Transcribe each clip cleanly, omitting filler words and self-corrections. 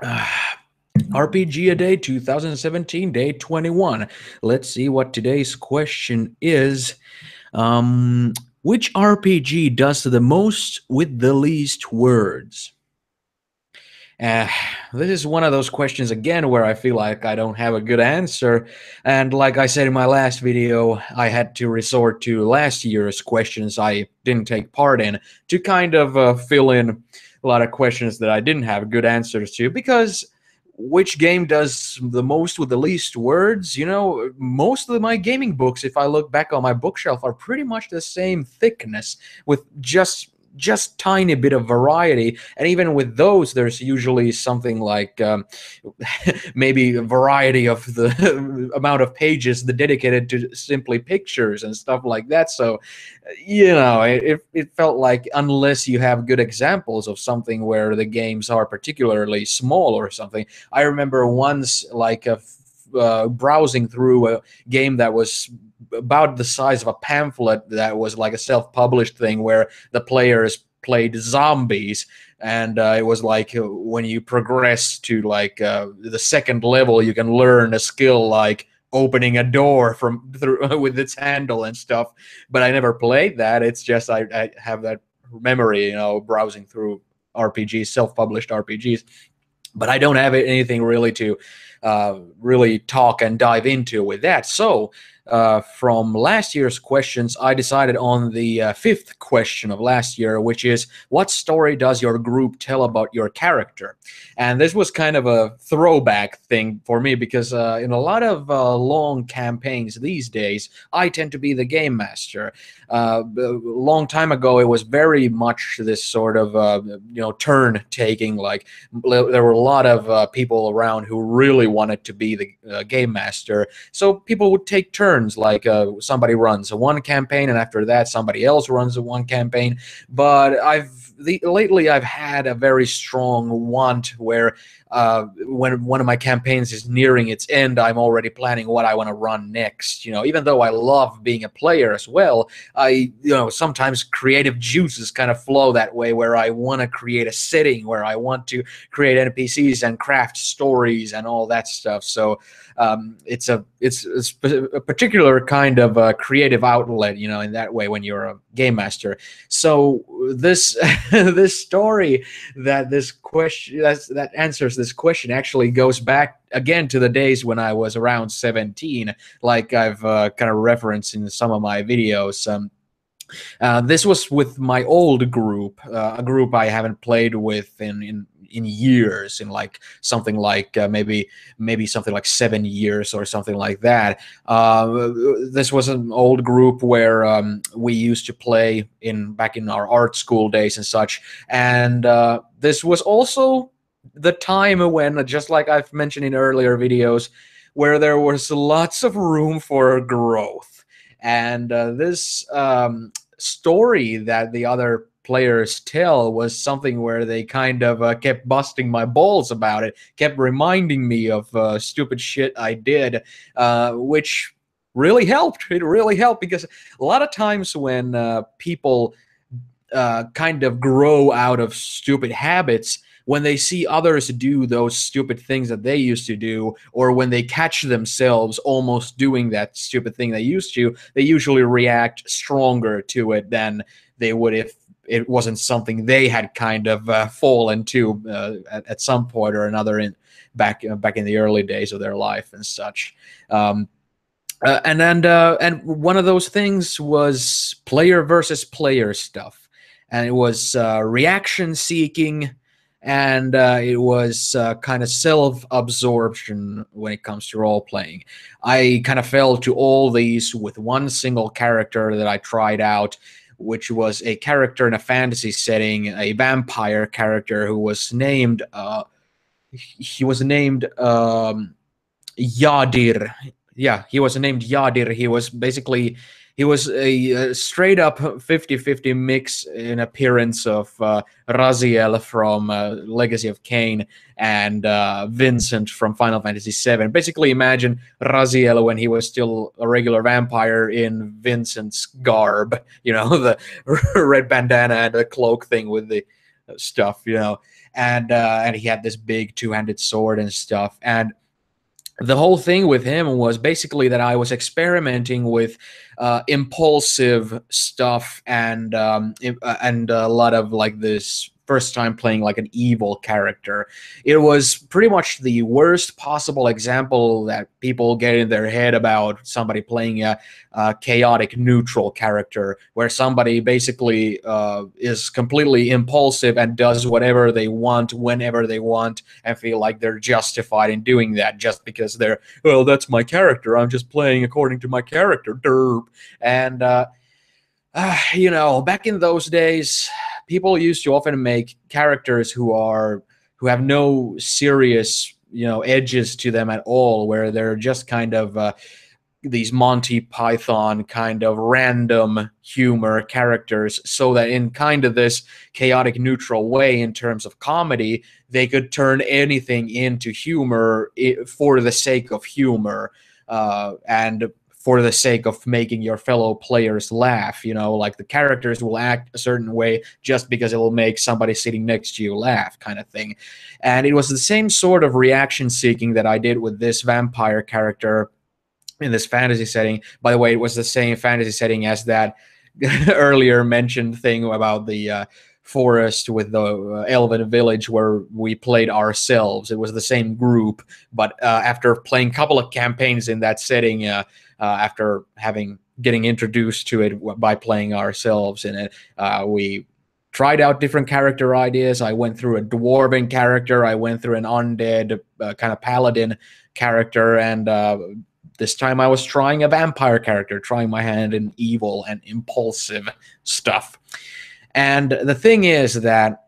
Uh, RPG a Day 2017, day 21. Let's see what today's question is. Which RPG does the most with the least words? Uh, this is one of those questions again where I feel like I don't have a good answer. And like I said in my last video, I had to resort to last year's questions I didn't take part in to kind of fill in a lot of questions that I didn't have good answers to because which game does the most with the least words? You know, most of my gaming books, if I look back on my bookshelf, are pretty much the same thickness with just tiny bit of variety, and even with those there's usually something like maybe a variety of the amount of pages that dedicated to simply pictures and stuff like that. So it felt like unless you have good examples of something where the games are particularly small or something. I remember once like browsing through a game that was about the size of a pamphlet that was like a self-published thing where the players played zombies, and it was like when you progress to like the second level you can learn a skill like opening a door from through with its handle and stuff. But I never played that. It's just I have that memory, browsing through RPGs, self-published RPGs, but I don't have anything really to really talk and dive into with that. So, from last year's questions, I decided on the fifth question of last year, which is what story does your group tell about your character? And this was kind of a throwback thing for me because in a lot of long campaigns these days, I tend to be the game master. A long time ago, it was very much this sort of turn taking. Like there were a lot of people around who really wanted to be the game master, so people would take turns. Like somebody runs a one campaign, and after that, somebody else runs a one campaign. But lately I've had a very strong want where when one of my campaigns is nearing its end, I'm already planning what I want to run next. Even though I love being a player as well, sometimes creative juices kind of flow that way where I want to create a setting, where I want to create NPCs and craft stories and all that stuff. So it's a particular kind of creative outlet, in that way when you're a game master. So this this story that this question that answers this question actually goes back again to the days when I was around 17, like I've kind of referenced in some of my videos. This was with my old group, a group I haven't played with in years, in like something like maybe something like 7 years or something like that. This was an old group where we used to play in back in our art school days and such, and this was also the time when, just like I've mentioned in earlier videos, where there was lots of room for growth. And this story that the other players tell was something where they kind of kept busting my balls about it, kept reminding me of stupid shit I did, which really helped. It really helped because a lot of times when people kind of grow out of stupid habits, when they see others do those stupid things that they used to do, or when they catch themselves almost doing that stupid thing they used to, they usually react stronger to it than they would if it wasn't something they had kind of fallen to at some point or another back in the early days of their life and such. And one of those things was player versus player stuff, and it was reaction seeking, and it was kind of self absorption when it comes to role playing. I kind of fell to all these with one single character that I tried out, which was a character in a fantasy setting, a vampire character who was named. He was named Yadir. Yeah, he was named Yadir. He was a straight up 50-50 mix in appearance of Raziel from Legacy of Kain and Vincent from Final Fantasy VII. Basically, imagine Raziel when he was still a regular vampire in Vincent's garb, the red bandana and the cloak thing with the stuff. and he had this big two-handed sword and stuff. And the whole thing with him was basically that I was experimenting with impulsive stuff and a lot of like this first time playing like an evil character. It was pretty much the worst possible example that people get in their head about somebody playing a chaotic neutral character, where somebody basically is completely impulsive and does whatever they want whenever they want and feel like they're justified in doing that just because they're, well, that's my character, I'm just playing according to my character, derp. And you know, back in those days, people used to often make characters who have no serious, you know, edges to them at all, where they're just kind of these Monty Python kind of random humor characters, so that in kind of this chaotic neutral way in terms of comedy, they could turn anything into humor for the sake of humor, and for the sake of making your fellow players laugh. You know, like the characters will act a certain way just because it will make somebody sitting next to you laugh, kind of thing. And it was the same sort of reaction seeking that I did with this vampire character in this fantasy setting. By the way, it was the same fantasy setting as that earlier mentioned thing about the forest with the elven village where we played ourselves. It was the same group, but after playing a couple of campaigns in that setting, after getting introduced to it by playing ourselves in it, we tried out different character ideas. I went through a dwarven character, I went through an undead kind of paladin character, and this time I was trying a vampire character, trying my hand in evil and impulsive stuff. And the thing is that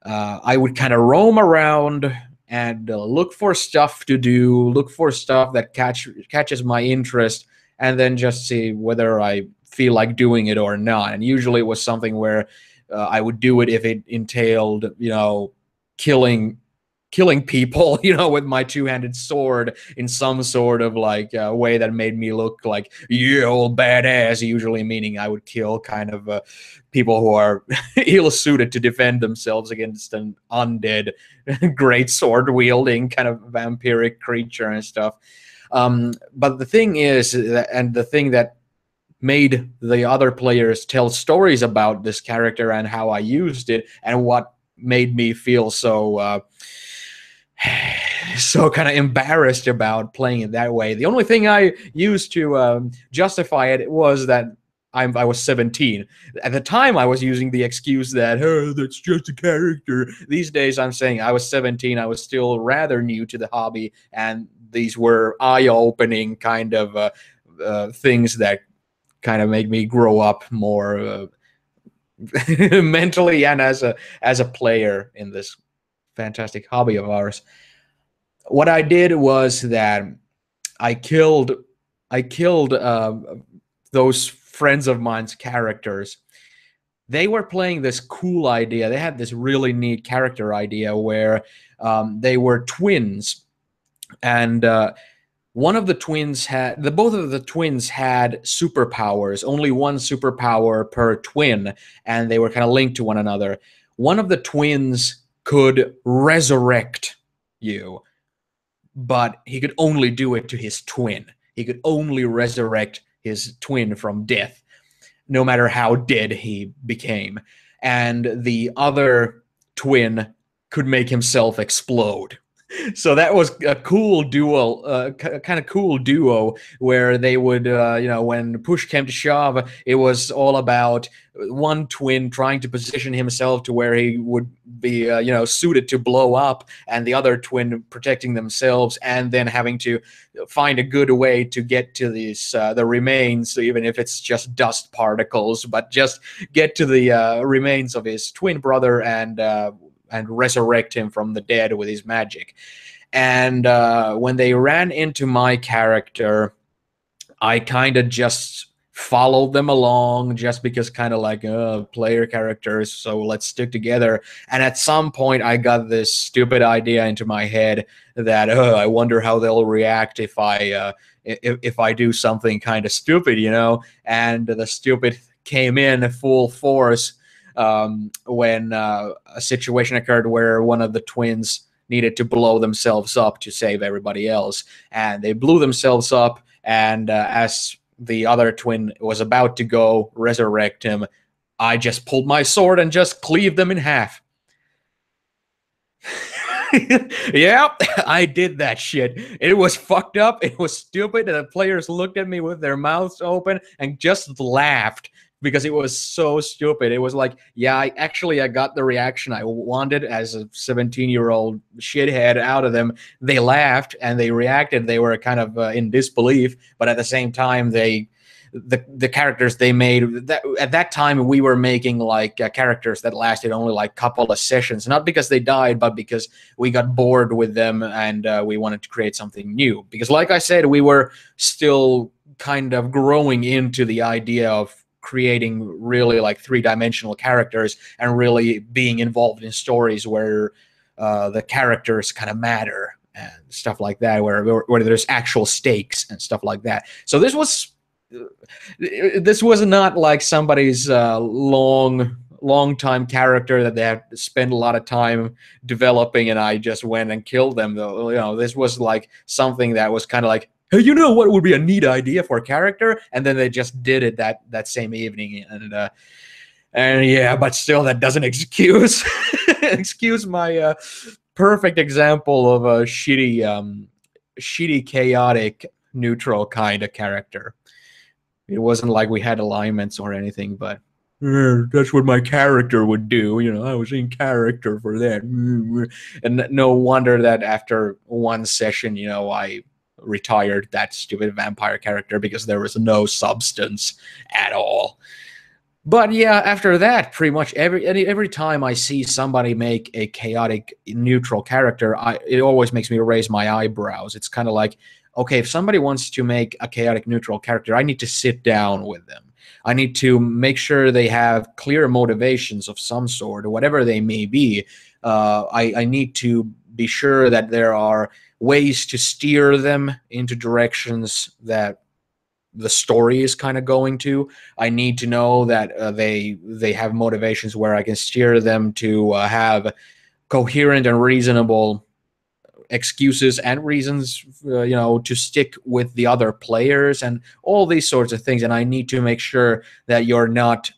I would kind of roam around and look for stuff to do, look for stuff that catches my interest, and then just see whether I feel like doing it or not. And usually it was something where I would do it if it entailed, you know, killing people, you know, with my two-handed sword in some sort of like way that made me look like, yeah, old badass, usually meaning I would kill kind of people who are ill-suited to defend themselves against an undead great sword wielding kind of vampiric creature and stuff. But the thing is, and the thing that made the other players tell stories about this character and how I used it, and what made me feel so so kind of embarrassed about playing it that way. The only thing I used to justify it was that I was 17. At the time, I was using the excuse that, oh, that's just a character. These days, I'm saying I was 17. I was still rather new to the hobby, and these were eye-opening kind of things that kind of make me grow up more mentally and as a player in this fantastic hobby of ours. What I did was that I killed those friends of mine's characters. They were playing this cool idea. They had this really neat character idea where they were twins, and one of the twins had both of the twins had superpowers. Only one superpower per twin, and they were kind of linked to one another. One of the twins could resurrect you, but he could only do it to his twin. He could only resurrect his twin from death, no matter how dead he became. And the other twin could make himself explode. So that was a cool duo, kind of cool duo, where they would, you know, when push came to shove, it was all about one twin trying to position himself to where he would be, you know, suited to blow up, and the other twin protecting themselves, and then having to find a good way to get to these the remains, even if it's just dust particles, but just get to the remains of his twin brother and resurrect him from the dead with his magic. And when they ran into my character, I kind of just followed them along, just because kind of like player characters, so let's stick together. And at some point I got this stupid idea into my head that I wonder how they'll react if I do something kind of stupid, you know. And the stupid came in full force when a situation occurred where one of the twins needed to blow themselves up to save everybody else, and they blew themselves up. And as the other twin was about to go resurrect him, I just pulled my sword and just cleaved them in half. Yeah, I did that shit. It was fucked up. It was stupid. And the players looked at me with their mouths open and just laughed because it was so stupid. It was like, yeah, I got the reaction I wanted as a 17-year-old shithead out of them. They laughed and they reacted. They were kind of in disbelief, but at the same time, the characters they made at that time we were making like characters that lasted only like a couple of sessions, not because they died but because we got bored with them and we wanted to create something new, because like I said, we were still kind of growing into the idea of creating really like three-dimensional characters and really being involved in stories where the characters kind of matter and stuff like that, where there's actual stakes and stuff like that. So this was not like somebody's long time character that they have to spend a lot of time developing and I just went and killed them, though. You know, this was like something that was kind of like, hey, you know what would be a neat idea for a character, and then they just did it that same evening. And yeah, but still that doesn't excuse excuse my perfect example of a shitty chaotic neutral kind of character. It wasn't like we had alignments or anything, but that's what my character would do. You know, I was in character for that. And no wonder that after one session, you know, I retired that stupid vampire character because there was no substance at all. But yeah, after that, pretty much every time I see somebody make a chaotic neutral character, it always makes me raise my eyebrows. It's kind of like, okay, if somebody wants to make a chaotic neutral character, I need to sit down with them. I need to make sure they have clear motivations of some sort, or whatever they may be. I need to be sure that there are ways to steer them into directions that the story is kind of going to. I need to know that they have motivations where I can steer them to have coherent and reasonable excuses and reasons, you know, to stick with the other players and all these sorts of things. And I need to make sure that you're not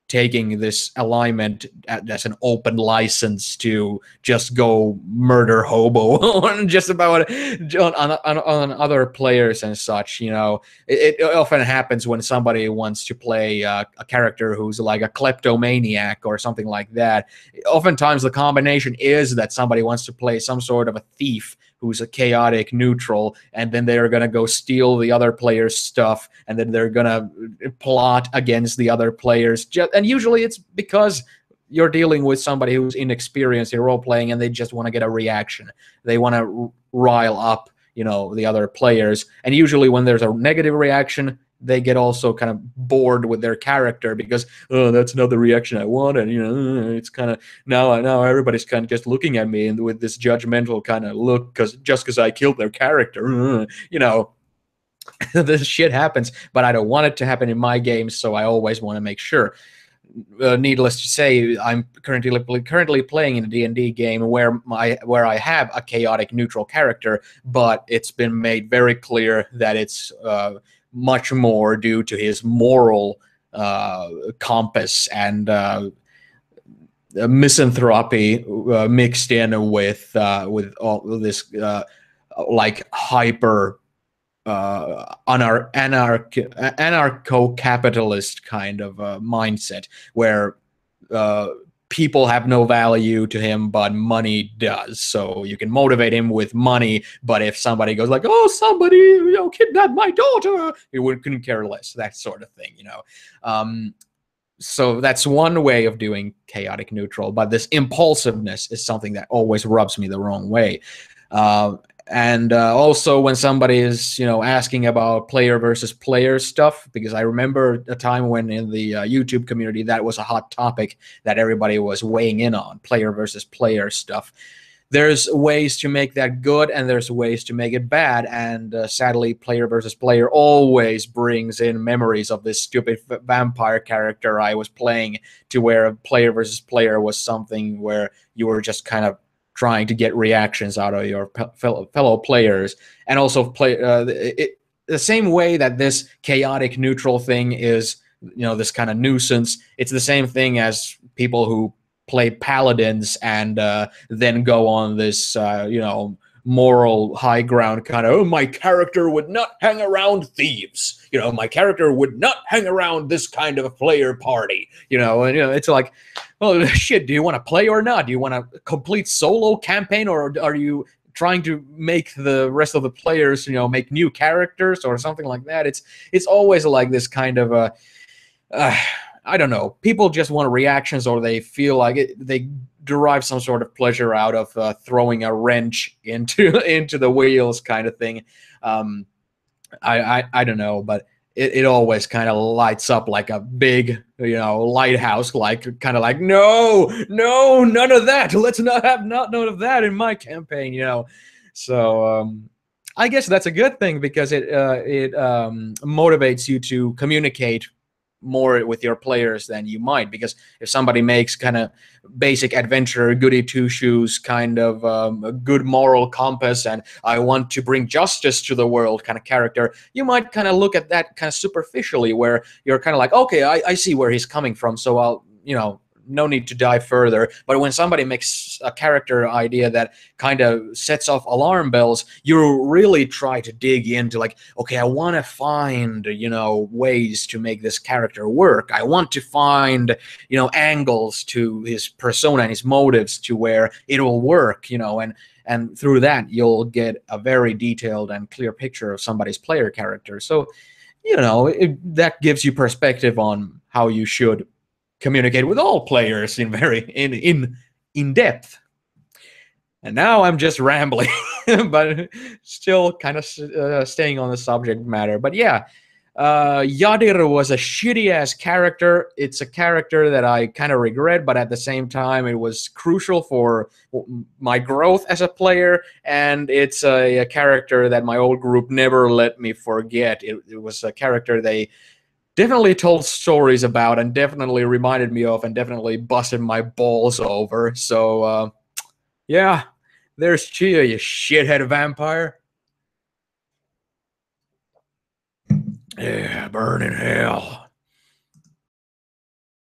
taking this alignment as an open license to just go murder hobo on just about on other players and such. You know, it often happens when somebody wants to play a character who's like a kleptomaniac or something like that. Oftentimes the combination is that somebody wants to play some sort of a thief who's a chaotic neutral, and then they're going to go steal the other player's stuff, and then they're going to plot against the other players. And usually it's because you're dealing with somebody who's inexperienced in role-playing, and they just want to get a reaction. They want to rile up, you know, the other players. And usually when there's a negative reaction, they get also kind of bored with their character because, oh, that's not the reaction I want. And, you know, it's kind of now everybody's kind of just looking at me and with this judgmental kind of look because I killed their character. You know, this shit happens, but I don't want it to happen in my games, so I always want to make sure. Needless to say, I'm currently playing in a D&D game where I have a chaotic neutral character, but it's been made very clear that it's much more due to his moral compass and misanthropy mixed in with all this like hyper anarcho-capitalist kind of mindset where people have no value to him, but money does. So you can motivate him with money, but if somebody goes like, oh, somebody, you know, kidnapped my daughter, he couldn't care less, that sort of thing, you know. So that's one way of doing chaotic neutral, but this impulsiveness is something that always rubs me the wrong way. And also when somebody is, you know, asking about player versus player stuff, because I remember a time when in the YouTube community that was a hot topic that everybody was weighing in on, player versus player stuff. there's ways to make that good and there's ways to make it bad. And sadly, player versus player always brings in memories of this stupid vampire character I was playing, to where a player versus player was something where you were just kind of trying to get reactions out of your fellow players, and also the same way that this chaotic neutral thing is, this kind of nuisance. It's the same thing as people who play paladins and then go on this moral high ground kind of, oh, my character would not hang around thieves, my character would not hang around this kind of player party, and it's like, well, shit, do you want to play or not? Do you want a complete solo campaign, or are you trying to make the rest of the players make new characters or something like that? It's always like this kind of a I don't know. People just want reactions, or they feel like they derive some sort of pleasure out of throwing a wrench into the wheels, kind of thing. I don't know, but it always kind of lights up like a big lighthouse, like kind of like, no, none of that. Let's not have none of that in my campaign. So I guess that's a good thing, because it motivates you to communicate more with your players than you might, because if somebody makes kind of basic adventure goody two shoes kind of a good moral compass, and I want to bring justice to the world kind of character, you might kind of look at that kind of superficially, where you're kind of like, okay, I see where he's coming from, so I'll no need to dive further. But when somebody makes a character idea that kind of sets off alarm bells, you really try to dig into, like, okay, I want to find, ways to make this character work. I want to find, angles to his persona and his motives to where it will work, and through that, you'll get a very detailed and clear picture of somebody's player character. So, that gives you perspective on how you should communicate with all players in depth. And now I'm just rambling, but still kind of staying on the subject matter. But yeah, Yadir was a shitty ass character. It's a character that I kind of regret, but at the same time, it was crucial for my growth as a player. And it's a character that my old group never let me forget. It was a character they definitely told stories about, and definitely reminded me of, and definitely busted my balls over. So, yeah, there's Chia, you shithead vampire. Yeah, burn in hell.